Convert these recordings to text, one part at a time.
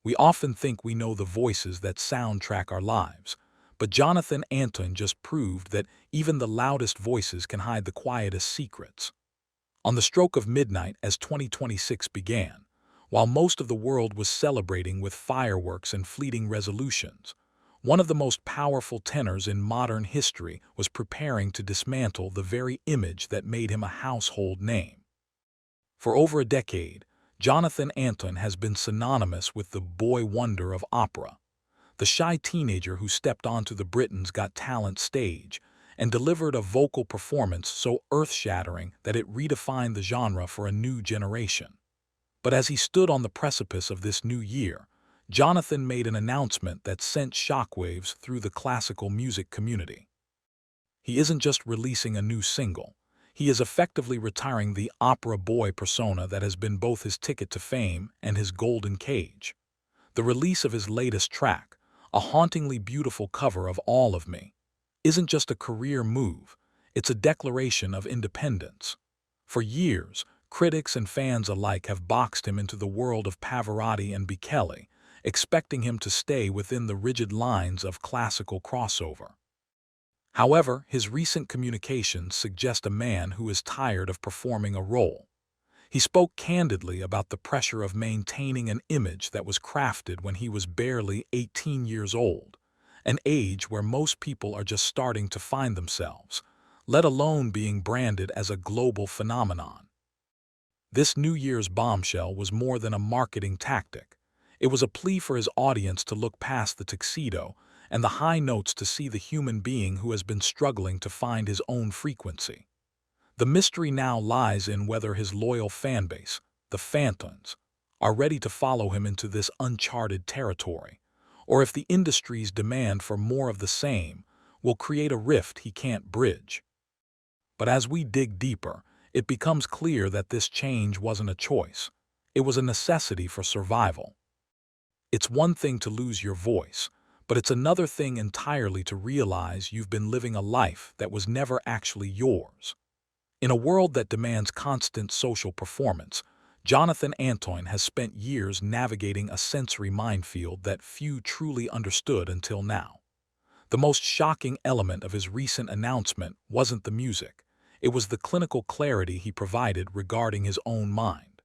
We often think we know the voices that soundtrack our lives, but Jonathan Antoine just proved that even the loudest voices can hide the quietest secrets. On the stroke of midnight as 2026 began, while most of the world was celebrating with fireworks and fleeting resolutions, one of the most powerful tenors in modern history was preparing to dismantle the very image that made him a household name. For over a decade, Jonathan Antoine has been synonymous with the boy wonder of opera, the shy teenager who stepped onto the Britain's Got Talent stage and delivered a vocal performance so earth-shattering that it redefined the genre for a new generation. But as he stood on the precipice of this new year, Jonathan made an announcement that sent shockwaves through the classical music community. He isn't just releasing a new single, he is effectively retiring the opera boy persona that has been both his ticket to fame and his golden cage. The release of his latest track, a hauntingly beautiful cover of All of Me, isn't just a career move, it's a declaration of independence. For years, critics and fans alike have boxed him into the world of Pavarotti and Bichelli, expecting him to stay within the rigid lines of classical crossover. However, his recent communications suggest a man who is tired of performing a role. He spoke candidly about the pressure of maintaining an image that was crafted when he was barely 18 years old, an age where most people are just starting to find themselves, let alone being branded as a global phenomenon. This New Year's bombshell was more than a marketing tactic. It was a plea for his audience to look past the tuxedo and the high notes to see the human being who has been struggling to find his own frequency. The mystery now lies in whether his loyal fanbase, the Phantoms, are ready to follow him into this uncharted territory, or if the industry's demand for more of the same will create a rift he can't bridge. But as we dig deeper, it becomes clear that this change wasn't a choice. It was a necessity for survival. It's one thing to lose your voice, but it's another thing entirely to realize you've been living a life that was never actually yours. In a world that demands constant social performance, Jonathan Antoine has spent years navigating a sensory minefield that few truly understood until now. The most shocking element of his recent announcement wasn't the music, it was the clinical clarity he provided regarding his own mind.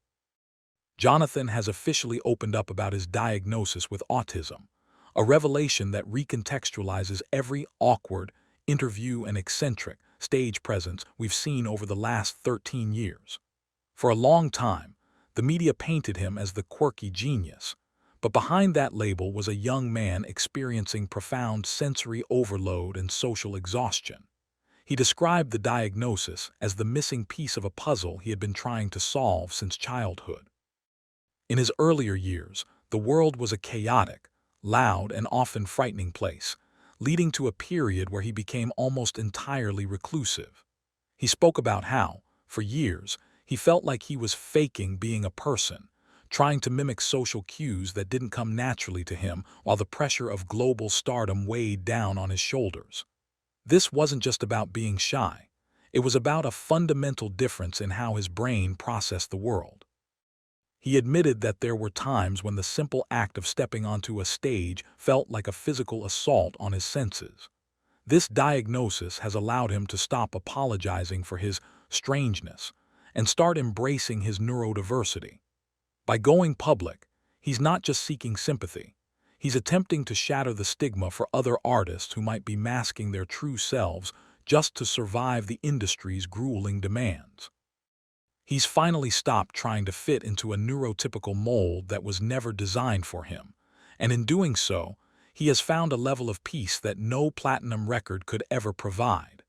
Jonathan has officially opened up about his diagnosis with autism, a revelation that recontextualizes every awkward, interview and eccentric stage presence we've seen over the last 13 years. For a long time, the media painted him as the quirky genius, but behind that label was a young man experiencing profound sensory overload and social exhaustion. He described the diagnosis as the missing piece of a puzzle he had been trying to solve since childhood. In his earlier years, the world was a chaotic, loud, and often frightening place, leading to a period where he became almost entirely reclusive. He spoke about how, for years, he felt like he was faking being a person, trying to mimic social cues that didn't come naturally to him while the pressure of global stardom weighed down on his shoulders. This wasn't just about being shy. It was about a fundamental difference in how his brain processed the world. He admitted that there were times when the simple act of stepping onto a stage felt like a physical assault on his senses. This diagnosis has allowed him to stop apologizing for his strangeness and start embracing his neurodiversity. By going public, he's not just seeking sympathy. He's attempting to shatter the stigma for other artists who might be masking their true selves just to survive the industry's grueling demands. He's finally stopped trying to fit into a neurotypical mold that was never designed for him, and in doing so, he has found a level of peace that no platinum record could ever provide.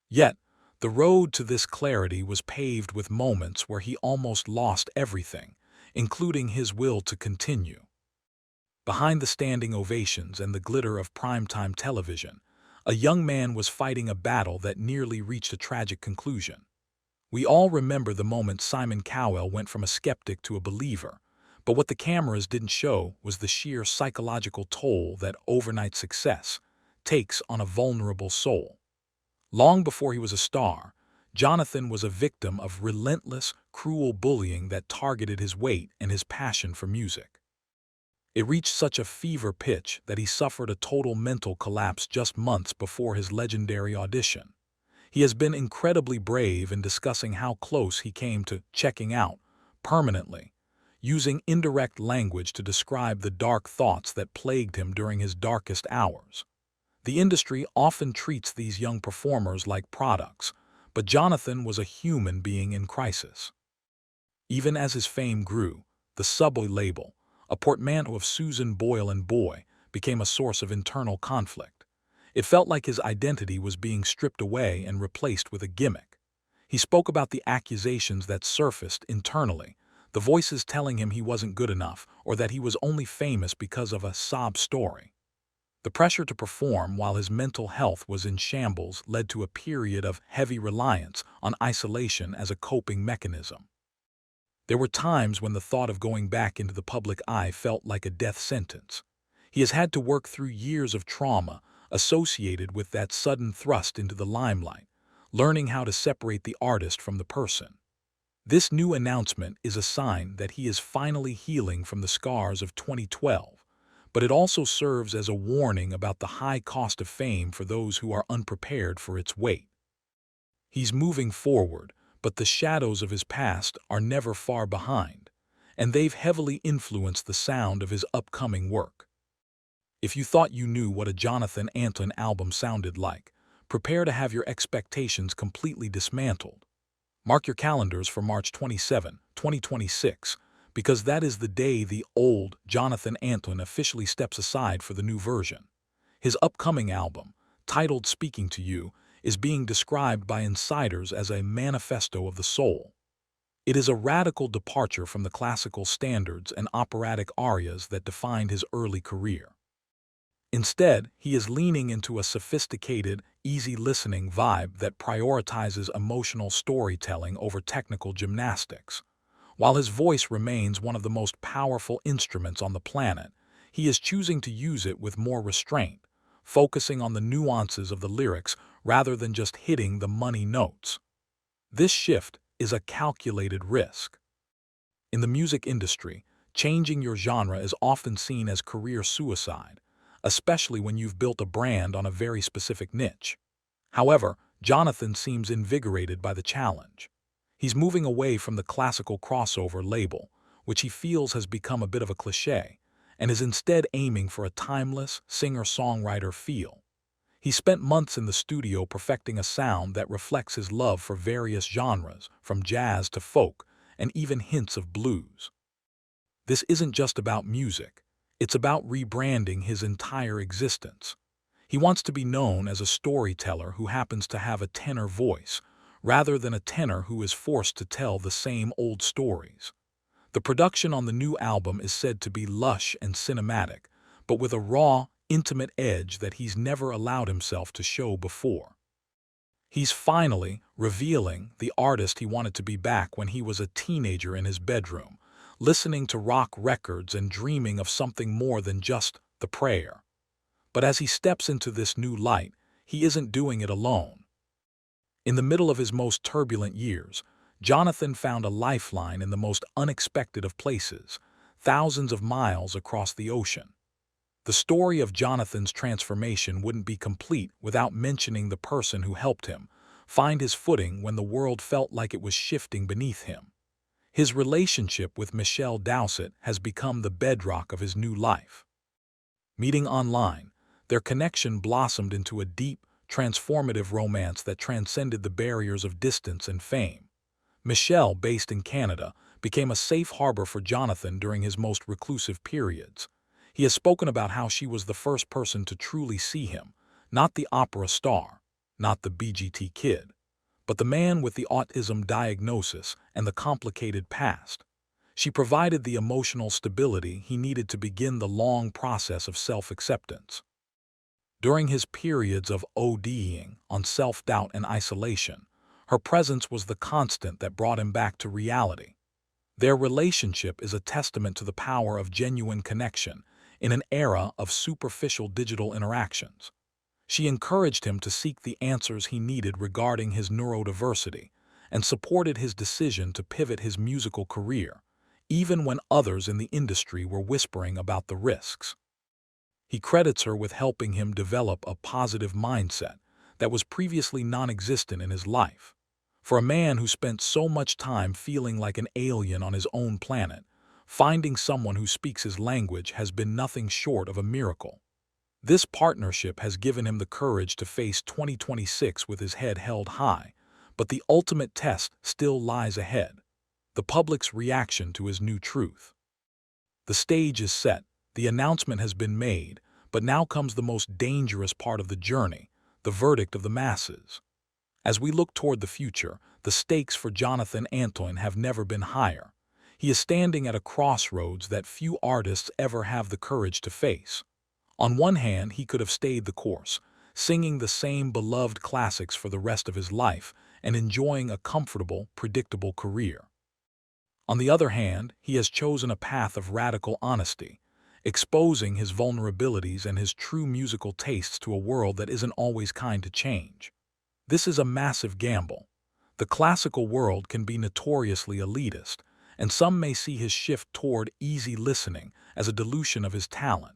Yet, the road to this clarity was paved with moments where he almost lost everything, including his will to continue. Behind the standing ovations and the glitter of primetime television, a young man was fighting a battle that nearly reached a tragic conclusion. We all remember the moment Simon Cowell went from a skeptic to a believer, but what the cameras didn't show was the sheer psychological toll that overnight success takes on a vulnerable soul. Long before he was a star, Jonathan was a victim of relentless, cruel bullying that targeted his weight and his passion for music. It reached such a fever pitch that he suffered a total mental collapse just months before his legendary audition. He has been incredibly brave in discussing how close he came to checking out permanently, using indirect language to describe the dark thoughts that plagued him during his darkest hours. The industry often treats these young performers like products, but Jonathan was a human being in crisis. Even as his fame grew, the Subway label, a portmanteau of Susan Boyle and Boy, became a source of internal conflict. It felt like his identity was being stripped away and replaced with a gimmick. He spoke about the accusations that surfaced internally, the voices telling him he wasn't good enough or that he was only famous because of a sob story. The pressure to perform while his mental health was in shambles led to a period of heavy reliance on isolation as a coping mechanism. There were times when the thought of going back into the public eye felt like a death sentence. He has had to work through years of trauma associated with that sudden thrust into the limelight, learning how to separate the artist from the person. This new announcement is a sign that he is finally healing from the scars of 2012, but it also serves as a warning about the high cost of fame for those who are unprepared for its weight. He's moving forward, but the shadows of his past are never far behind, and they've heavily influenced the sound of his upcoming work. If you thought you knew what a Jonathan Antoine album sounded like, prepare to have your expectations completely dismantled. Mark your calendars for March 27, 2026, because that is the day the old Jonathan Antoine officially steps aside for the new version. His upcoming album, titled Speaking to You, is being described by insiders as a manifesto of the soul. It is a radical departure from the classical standards and operatic arias that defined his early career. Instead, he is leaning into a sophisticated, easy-listening vibe that prioritizes emotional storytelling over technical gymnastics. While his voice remains one of the most powerful instruments on the planet, he is choosing to use it with more restraint, focusing on the nuances of the lyrics rather than just hitting the money notes. This shift is a calculated risk. In the music industry, changing your genre is often seen as career suicide, especially when you've built a brand on a very specific niche. However, Jonathan seems invigorated by the challenge. He's moving away from the classical crossover label, which he feels has become a bit of a cliché, and is instead aiming for a timeless singer-songwriter feel. He spent months in the studio perfecting a sound that reflects his love for various genres, from jazz to folk, and even hints of blues. This isn't just about music, it's about rebranding his entire existence. He wants to be known as a storyteller who happens to have a tenor voice, rather than a tenor who is forced to tell the same old stories. The production on the new album is said to be lush and cinematic, but with a raw, intimate edge that he's never allowed himself to show before. He's finally revealing the artist he wanted to be back when he was a teenager in his bedroom, listening to rock records and dreaming of something more than just the prayer. But as he steps into this new light, he isn't doing it alone. In the middle of his most turbulent years, Jonathan found a lifeline in the most unexpected of places, thousands of miles across the ocean. The story of Jonathan's transformation wouldn't be complete without mentioning the person who helped him find his footing when the world felt like it was shifting beneath him. His relationship with Michelle Doucet has become the bedrock of his new life. Meeting online, their connection blossomed into a deep, transformative romance that transcended the barriers of distance and fame. Michelle, based in Canada, became a safe harbor for Jonathan during his most reclusive periods. He has spoken about how she was the first person to truly see him, not the opera star, not the BGT kid, but the man with the autism diagnosis and the complicated past. She provided the emotional stability he needed to begin the long process of self-acceptance. During his periods of ODing on self-doubt and isolation, her presence was the constant that brought him back to reality. Their relationship is a testament to the power of genuine connection in an era of superficial digital interactions. She encouraged him to seek the answers he needed regarding his neurodiversity and supported his decision to pivot his musical career, even when others in the industry were whispering about the risks. He credits her with helping him develop a positive mindset that was previously non-existent in his life. For a man who spent so much time feeling like an alien on his own planet, finding someone who speaks his language has been nothing short of a miracle. This partnership has given him the courage to face 2026 with his head held high, but the ultimate test still lies ahead: the public's reaction to his new truth. The stage is set, the announcement has been made, but now comes the most dangerous part of the journey: the verdict of the masses. As we look toward the future, the stakes for Jonathan Antoine have never been higher. He is standing at a crossroads that few artists ever have the courage to face. On one hand, he could have stayed the course, singing the same beloved classics for the rest of his life and enjoying a comfortable, predictable career. On the other hand, he has chosen a path of radical honesty, exposing his vulnerabilities and his true musical tastes to a world that isn't always kind to change. This is a massive gamble. The classical world can be notoriously elitist, and some may see his shift toward easy listening as a dilution of his talent.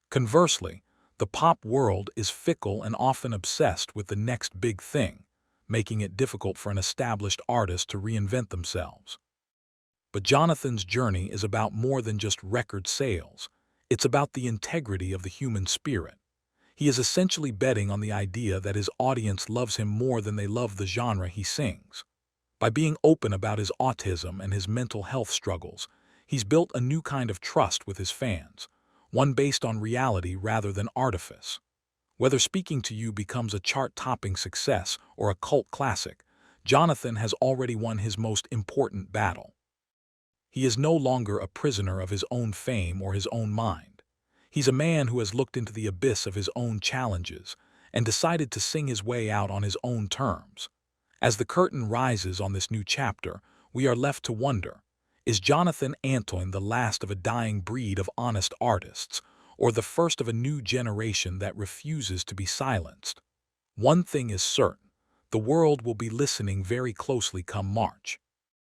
Conversely, the pop world is fickle and often obsessed with the next big thing, making it difficult for an established artist to reinvent themselves. But Jonathan's journey is about more than just record sales. It's about the integrity of the human spirit. He is essentially betting on the idea that his audience loves him more than they love the genre he sings. By being open about his autism and his mental health struggles, he's built a new kind of trust with his fans, one based on reality rather than artifice. Whether Speaking to You becomes a chart-topping success or a cult classic, Jonathan has already won his most important battle. He is no longer a prisoner of his own fame or his own mind. He's a man who has looked into the abyss of his own challenges and decided to sing his way out on his own terms. As the curtain rises on this new chapter, we are left to wonder: is Jonathan Antoine the last of a dying breed of honest artists, or the first of a new generation that refuses to be silenced? One thing is certain: the world will be listening very closely come March.